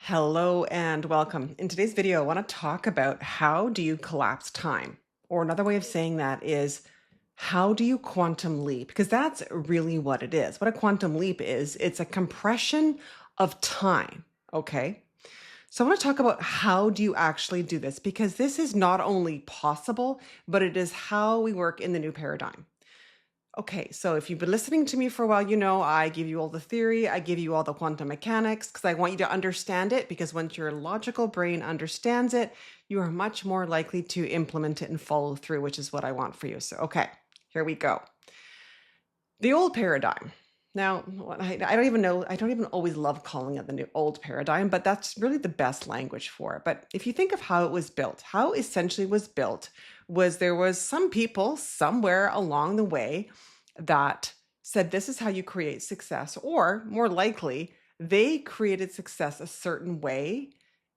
Hello and welcome. In today's video, I want to talk about how do you collapse time? Or another way of saying that is how do you quantum leap? Because that's really what it is. What a quantum leap is, it's a compression of time. Okay. So I want to talk about how do you actually do this? Because this is not only possible, but it is how we work in the new paradigm. Okay, so if you've been listening to me for a while, you know I give you all the theory, I give you all the quantum mechanics because I want you to understand it. Because once your logical brain understands it, you are much more likely to implement it and follow through, which is what I want for you. So, okay, here we go. The old paradigm. Now, I don't even know, I don't even always love calling it the new old paradigm, but that's really the best language for it. But if you think of how it was built, how essentially was built was there was some people somewhere along the way that said this is how you create success, or more likely, they created success a certain way.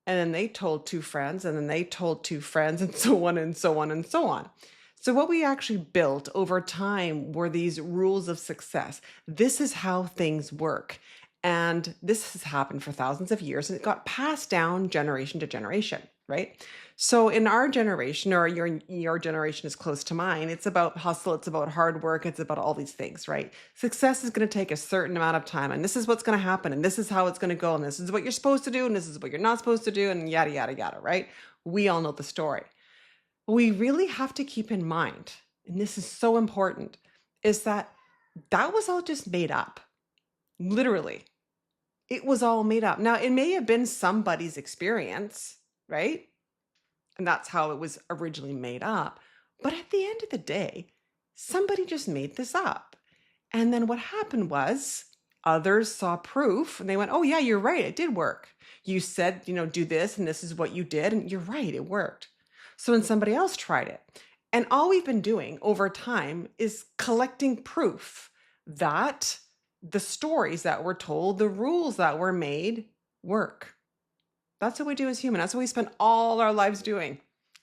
And then they told two friends, and then they told two friends, and so on and so on and so on. So, what we actually built over time were these rules of success. This is how things work. And this has happened for thousands of years, and it got passed down generation to generation, right? So, in our generation, or your generation is close to mine, it's about hustle, it's about hard work, it's about all these things, right? Success is going to take a certain amount of time, and this is what's going to happen, and this is how it's going to go, and this is what you're supposed to do, and this is what you're not supposed to do, and yada, yada, yada, right? We all know the story. We really have to keep in mind, and this is so important, is that that was all just made up. Literally, it was all made up. Now, it may have been somebody's experience, right? And that's how it was originally made up. But at the end of the day, somebody just made this up. And then what happened was others saw proof and they went, oh, yeah, you're right. It did work. You said, do this and this is what you did. And you're right. It worked. So then somebody else tried it. And all we've been doing over time is collecting proof that the stories that were told, the rules that were made work. That's what we do as humans. That's what we spend all our lives doing,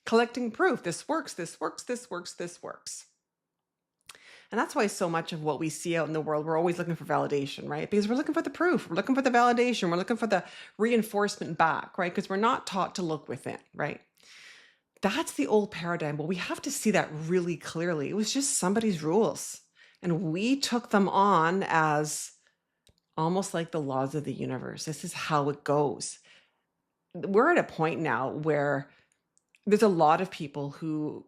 collecting proof. This works, this works, this works, this works. And that's why so much of what we see out in the world, we're always looking for validation, right? Because we're looking for the proof, we're looking for the validation, we're looking for the reinforcement back, right? Because we're not taught to look within, right? That's the old paradigm, but we have to see that really clearly. It was just somebody's rules, and we took them on as almost like the laws of the universe. This is how it goes. We're at a point now where there's a lot of people who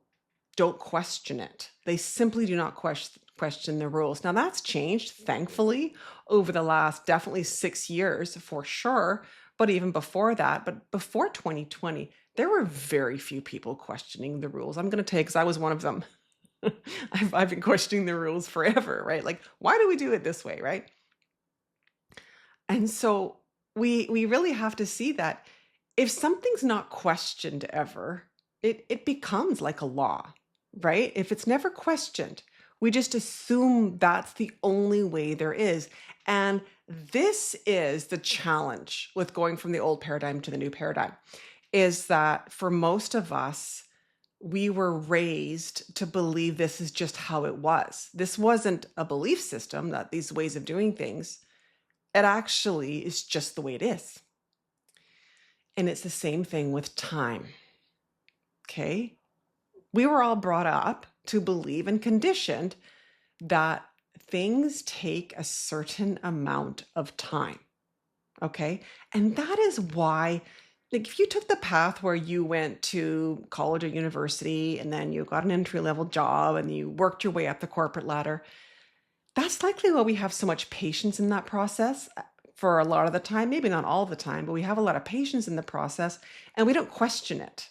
don't question it. They simply do not question the rules. Now that's changed, thankfully, over the last definitely 6 years for sure. But even before that, but before 2020, there were very few people questioning the rules. I'm going to tell you, because I was one of them. I've been questioning the rules forever, right? Like, why do we do it this way, right? And so we really have to see that if something's not questioned ever, it becomes like a law, right? If it's never questioned, we just assume that's the only way there is. And this is the challenge with going from the old paradigm to the new paradigm, is that for most of us, we were raised to believe this is just how it was. This wasn't a belief system, that these ways of doing things. It actually is just the way it is. And it's the same thing with time. Okay? We were all brought up to believe and conditioned that things take a certain amount of time. Okay? And that is why, like, if you took the path where you went to college or university and then you got an entry-level job and you worked your way up the corporate ladder, that's likely why we have so much patience in that process for a lot of the time, maybe not all the time, but we have a lot of patience in the process and we don't question it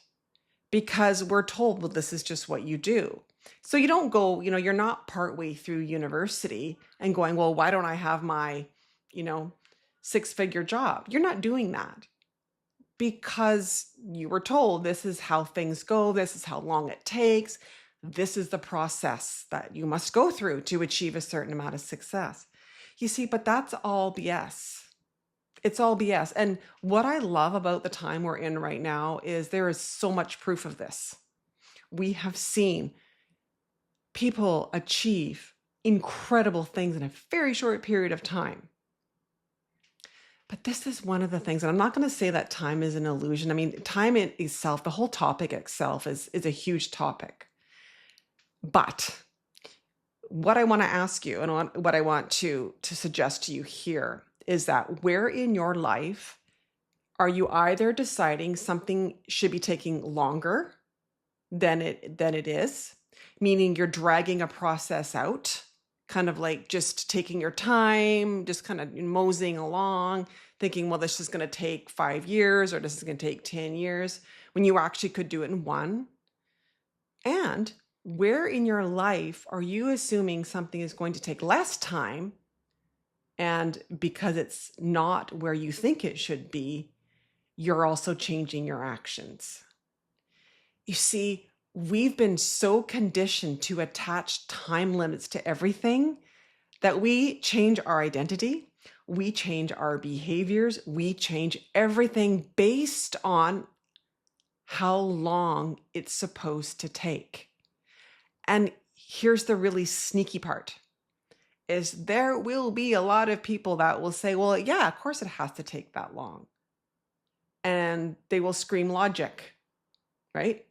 because we're told, well, this is just what you do. So you don't go, you're not partway through university and going, well, why don't I have my, 6-figure job? You're not doing that because you were told this is how things go. This is how long it takes. This is the process that you must go through to achieve a certain amount of success. You see, but that's all BS. It's all BS. And what I love about the time we're in right now is there is so much proof of this. We have seen people achieve incredible things in a very short period of time. But this is one of the things, and I'm not going to say that time is an illusion. I mean, time in itself, the whole topic itself is a huge topic. But what I want to ask you and what I want to suggest to you here is that where in your life are you either deciding something should be taking longer than it is, meaning you're dragging a process out, kind of like just taking your time, just kind of moseying along, thinking, well, this is going to take 5 years or this is going to take 10 years, when you actually could do it in one. And where in your life are you assuming something is going to take less time? And because it's not where you think it should be, you're also changing your actions. You see, we've been so conditioned to attach time limits to everything that we change our identity, we change our behaviors, we change everything based on how long it's supposed to take. And here's the really sneaky part, is there will be a lot of people that will say, well, yeah, of course it has to take that long. And they will scream logic, right?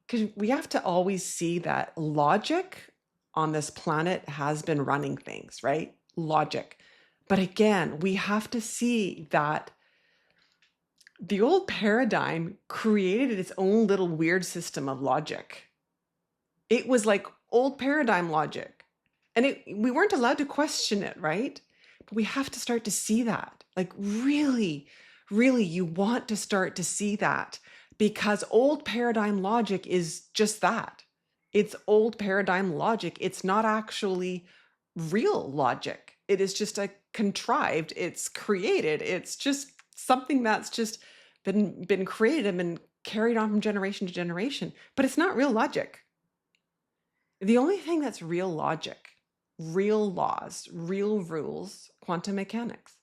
Because we have to always see that logic on this planet has been running things, right? Logic. But again, we have to see that the old paradigm created its own little weird system of logic. It was like old paradigm logic. And we weren't allowed to question it, right? But we have to start to see that. Like really, really, you want to start to see that. Because old paradigm logic is just that. It's old paradigm logic. It's not actually real logic. It is just a contrived, it's created. It's just something that's just been created and been carried on from generation to generation. But it's not real logic. The only thing that's real logic, real laws, real rules, quantum mechanics,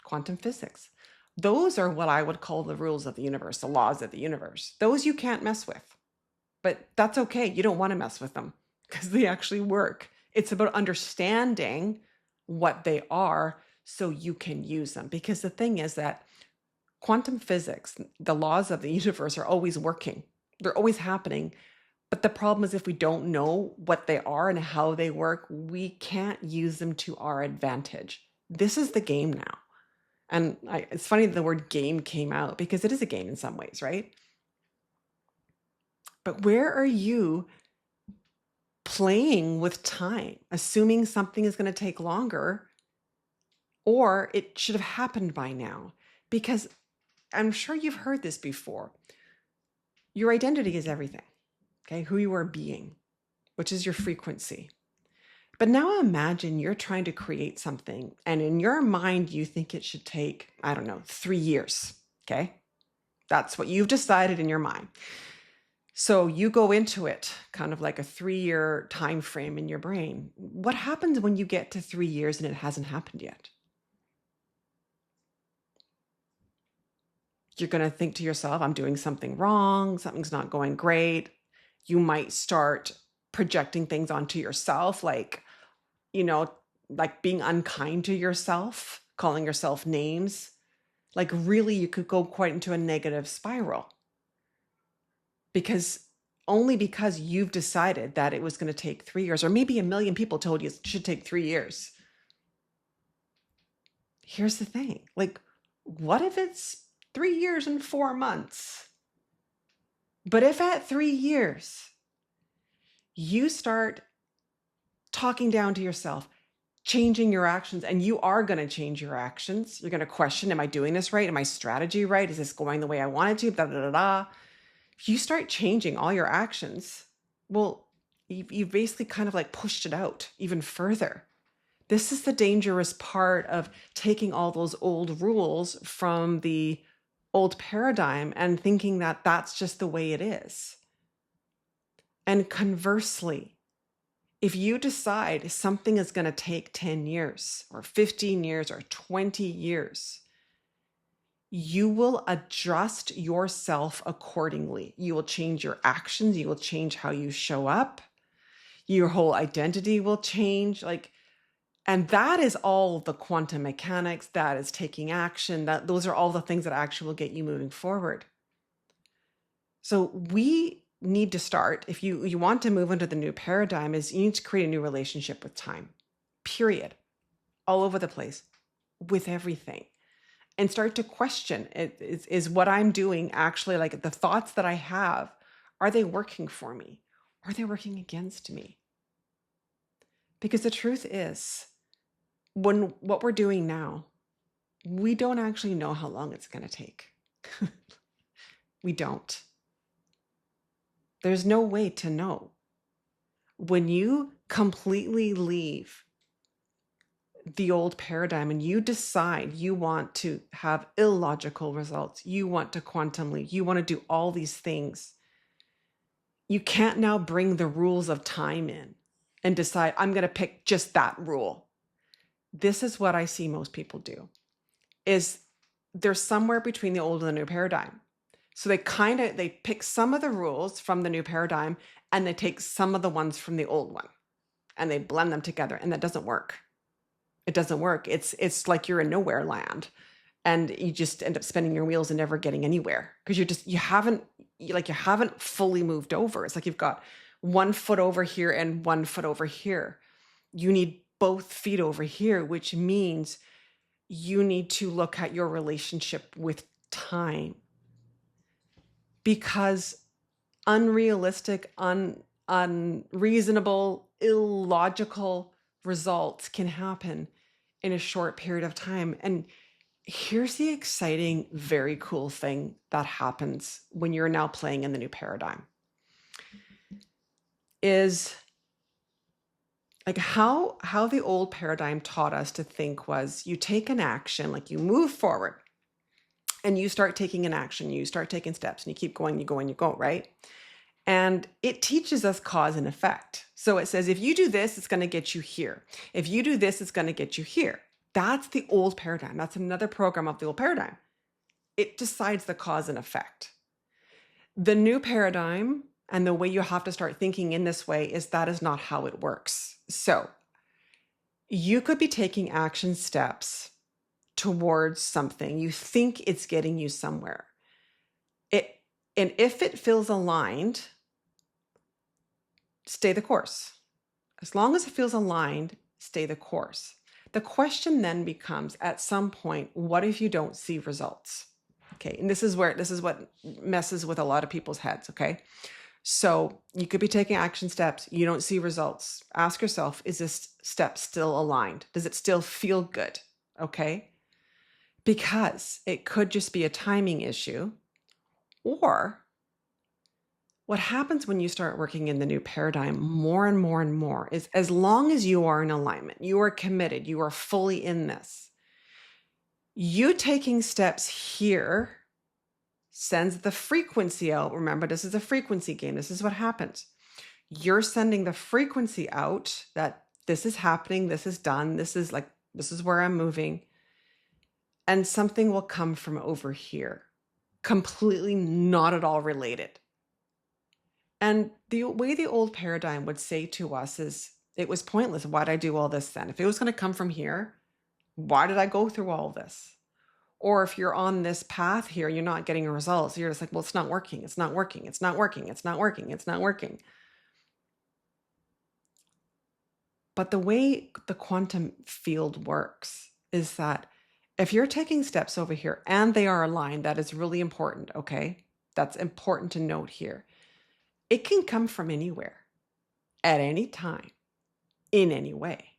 quantum physics. Those are what I would call the rules of the universe, the laws of the universe. Those you can't mess with, but that's okay. You don't want to mess with them because they actually work. It's about understanding what they are so you can use them. Because the thing is that quantum physics, the laws of the universe are always working. They're always happening. But the problem is if we don't know what they are and how they work, we can't use them to our advantage. This is the game now. And it's funny that the word game came out because it is a game in some ways, right? But where are you playing with time, assuming something is going to take longer or it should have happened by now? Because I'm sure you've heard this before. Your identity is everything, okay? Who you are being, which is your frequency. But now imagine you're trying to create something and in your mind, you think it should take, 3 years, okay? That's what you've decided in your mind. So you go into it kind of like a 3-year time frame in your brain. What happens when you get to 3 years and it hasn't happened yet? You're going to think to yourself, I'm doing something wrong. Something's not going great. You might start projecting things onto yourself, like being unkind to yourself, calling yourself names. Like really, you could go quite into a negative spiral. Because you've decided that it was going to take 3 years, or maybe 1 million people told you it should take 3 years. Here's the thing. Like, what if it's 3 years and 4 months? But if at 3 years, you start talking down to yourself, changing your actions, and you are going to change your actions. You're going to question, am I doing this right? Am my strategy right? Is this going the way I want it to? Da, da, da, da. If you start changing all your actions, well, you've basically kind of like pushed it out even further. This is the dangerous part of taking all those old rules from the old paradigm and thinking that that's just the way it is. And conversely, if you decide something is going to take 10 years or 15 years or 20 years, you will adjust yourself accordingly. You will change your actions. You will change how you show up. Your whole identity will change. Like And that is all the quantum mechanics, that is taking action, that those are all the things that actually will get you moving forward. So we need to start, if you want to move into the new paradigm, is you need to create a new relationship with time, period, all over the place, with everything. And start to question, is what I'm doing actually, like the thoughts that I have, are they working for me? Or are they working against me? Because the truth is, what we're doing now, we don't actually know how long it's going to take. We don't. There's no way to know. When you completely leave the old paradigm and you decide you want to have illogical results, you want to quantum leap, you want to do all these things, you can't now bring the rules of time in and decide, I'm going to pick just that rule. This is what I see most people do, is they're somewhere between the old and the new paradigm. So they pick some of the rules from the new paradigm and they take some of the ones from the old one and they blend them together, and that doesn't work. It doesn't work. It's like you're in nowhere land and you just end up spinning your wheels and never getting anywhere because you haven't fully moved over. It's like you've got 1 foot over here and 1 foot over here. You need both feet over here, which means you need to look at your relationship with time. Because unrealistic, unreasonable, illogical results can happen in a short period of time. And here's the exciting, very cool thing that happens when you're now playing in the new paradigm. Is like how the old paradigm taught us to think was, you take an action, like you move forward and you start taking an action, you start taking steps and you keep going, you go and you go, right? And it teaches us cause and effect. So it says, if you do this, it's going to get you here. If you do this, it's going to get you here. That's the old paradigm. That's another program of the old paradigm. It decides the cause and effect. The new paradigm and the way you have to start thinking in this way is that is not how it works. So you could be taking action steps towards something. You think it's getting you somewhere. And if it feels aligned, stay the course. As long as it feels aligned, stay the course. The question then becomes, at some point, what if you don't see results? Okay, and this is what messes with a lot of people's heads, okay? So you could be taking action steps, you don't see results. Ask yourself, is this step still aligned? Does it still feel good? Okay? Because it could just be a timing issue. Or what happens when you start working in the new paradigm more and more and more is, as long as you are in alignment, you are committed, you are fully in this, you taking steps here sends the frequency out. Remember, this is a frequency game. This is what happens. You're sending the frequency out that this is happening, this is done, this is where I'm moving. And something will come from over here, completely not at all related. And the way the old paradigm would say to us is, it was pointless. Why'd I do all this then? If it was going to come from here, why did I go through all this? Or if you're on this path here, you're not getting results. You're just like, well, it's not working. It's not working. It's not working. It's not working. It's not working. But the way the quantum field works is that if you're taking steps over here and they are aligned, that is really important, okay? That's important to note here. It can come from anywhere, at any time, in any way.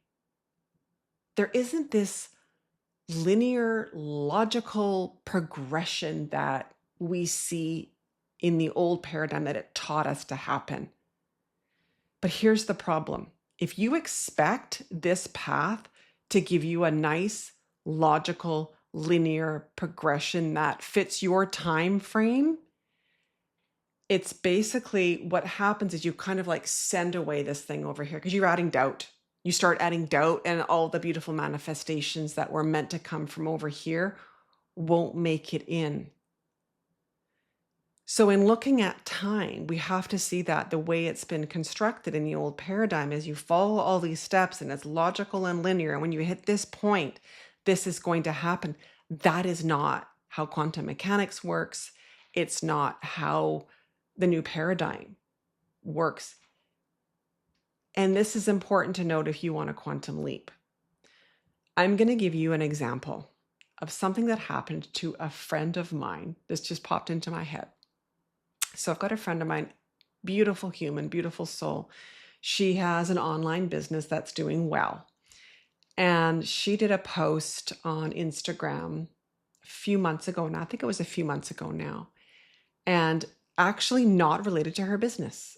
There isn't this linear, logical progression that we see in the old paradigm that it taught us to happen. But here's the problem. If you expect this path to give you a nice, logical, linear progression that fits your time frame, it's basically what happens is you kind of like send away this thing over here because you're adding doubt. You start adding doubt, and all the beautiful manifestations that were meant to come from over here won't make it in. So in looking at time, we have to see that the way it's been constructed in the old paradigm is you follow all these steps and it's logical and linear. And when you hit this point, this is going to happen. That is not how quantum mechanics works. It's not how the new paradigm works. And this is important to note if you want a quantum leap. I'm going to give you an example of something that happened to a friend of mine. This just popped into my head. So I've got a friend of mine, beautiful human, beautiful soul. She has an online business that's doing well. And she did a post on Instagram a few months ago now. I think it was a few months ago now. And actually not related to her business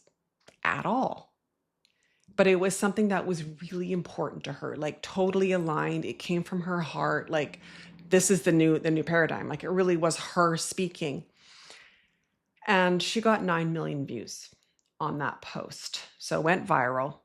at all. But it was something that was really important to her, like totally aligned. It came from her heart. Like, this is the new paradigm. Like, it really was her speaking. And she got 9 million views on that post. So it went viral.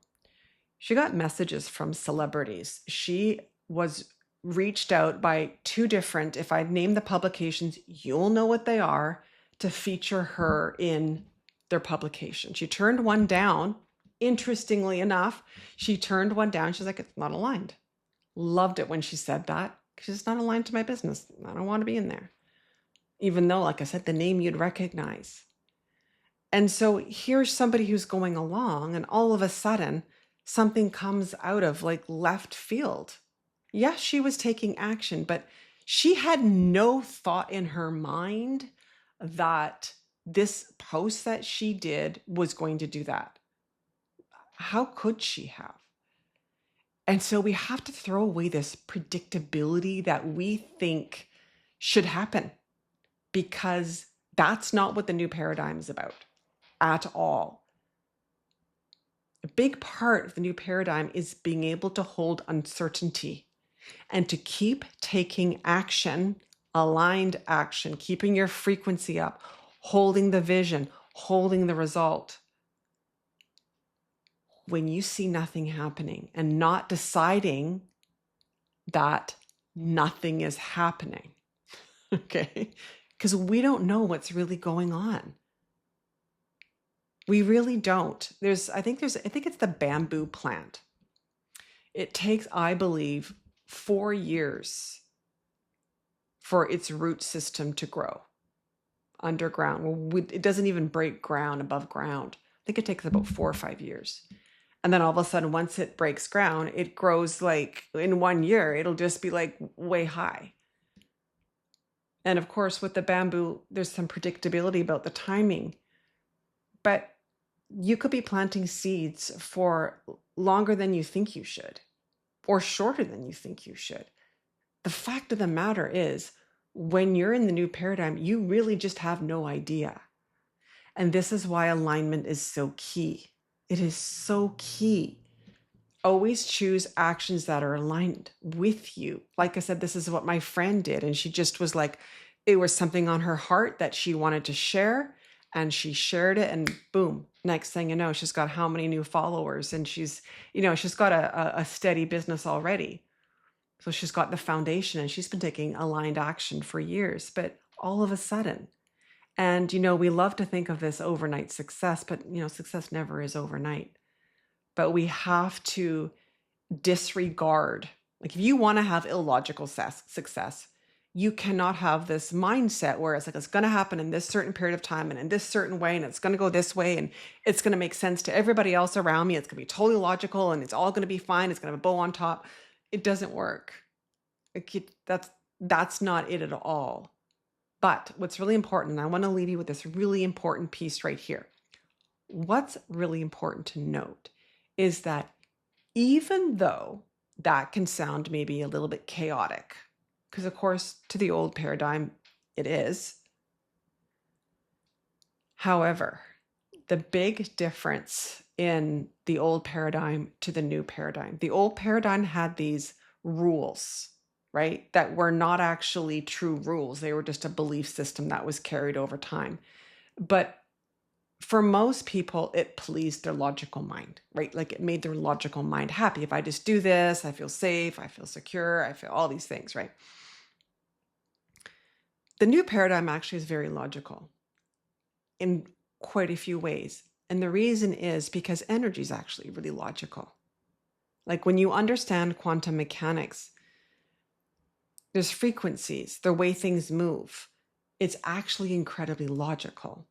She got messages from celebrities. She was reached out by 2 different, if I name the publications, you'll know what they are, to feature her in their publication. She turned one down. Interestingly enough, she turned one down. She's like, it's not aligned. Loved it when she said that, because it's not aligned to my business. I don't want to be in there. Even though, like I said, the name you'd recognize. And so here's somebody who's going along, and all of a sudden, something comes out of like left field. Yes, she was taking action, but she had no thought in her mind that this post that she did was going to do that. How could she have? And so we have to throw away this predictability that we think should happen, because that's not what the new paradigm is about at all. A big part of the new paradigm is being able to hold uncertainty and to keep taking action, aligned action, keeping your frequency up, holding the vision, holding the result. When you see nothing happening and not deciding that nothing is happening, okay? Because we don't know what's really going on. We really don't. I think it's the bamboo plant. It takes, I believe, 4 years for its root system to grow underground. It doesn't even break ground above ground. I think it takes about 4 or 5 years. And then all of a sudden, once it breaks ground, it grows like in 1 year, it'll just be like way high. And of course, with the bamboo, there's some predictability about the timing. But you could be planting seeds for longer than you think you should, or shorter than you think you should. The fact of the matter is, when you're in the new paradigm, you really just have no idea. And this is why alignment is so key. It is so key. Always choose actions that are aligned with you. Like I said, this is what my friend did. And she just was like, it was something on her heart that she wanted to share. And she shared it, and boom, next thing you know, she's got how many new followers, and she's got a steady business already. So she's got the foundation, and she's been taking aligned action for years, but all of a sudden, and we love to think of this overnight success, but success never is overnight. But we have to disregard, like, if you want to have illogical success, you cannot have this mindset where it's like, it's going to happen in this certain period of time and in this certain way, and it's going to go this way, and it's going to make sense to everybody else around me. It's going to be totally logical, and it's all going to be fine. It's going to have a bow on top. It doesn't work. That's not it at all. But what's really important, and I want to leave you with this really important piece right here. What's really important to note is that even though that can sound maybe a little bit chaotic, because of course, to the old paradigm, it is. However, the big difference in the old paradigm to the new paradigm, the old paradigm had these rules, right? That were not actually true rules. They were just a belief system that was carried over time. But for most people, it pleased their logical mind, right? Like, it made their logical mind happy. If I just do this, I feel safe, I feel secure, I feel all these things, right? The new paradigm actually is very logical. in quite a few ways. And the reason is because energy is actually really logical. Like when you understand quantum mechanics, there's frequencies, the way things move. It's actually incredibly logical.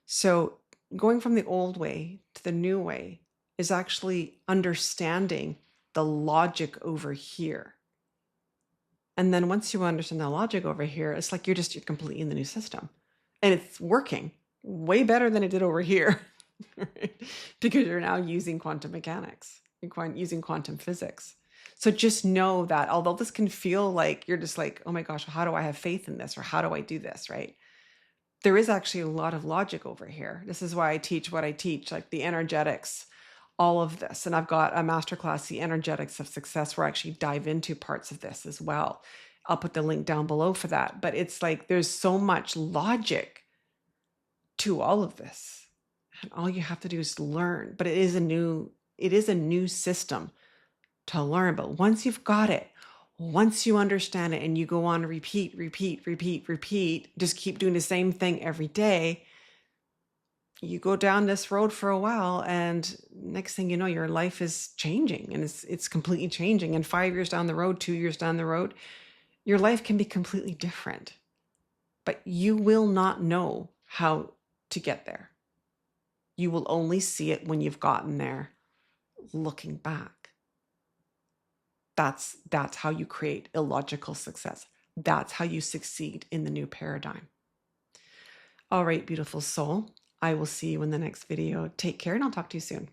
So going from the old way to the new way is actually understanding the logic over here. And then once you understand the logic over here, it's like you're completely in the new system. And it's working way better than it did over here, right? Because you're now using quantum mechanics, you're using quantum physics. So just know that although this can feel like you're just like, oh my gosh, how do I have faith in this? Or how do I do this, right? There is actually a lot of logic over here. This is why I teach what I teach, like the energetics, all of this. And I've got a masterclass, The Energetics of Success, where I actually dive into parts of this as well. I'll put the link down below for that. But it's like there's so much logic to all of this. And all you have to do is learn. But it is a new system to learn. But once you've got it, once you understand it and you go on to repeat, just keep doing the same thing every day, you go down this road for a while, and next thing you know, your life is changing, and it's completely changing. And 5 years down the road, 2 years down the road, your life can be completely different. But you will not know how to get there. You will only see it when you've gotten there, looking back. That's how you create illogical success. That's how you succeed in the new paradigm. All right, beautiful soul. I will see you in the next video. Take care, and I'll talk to you soon.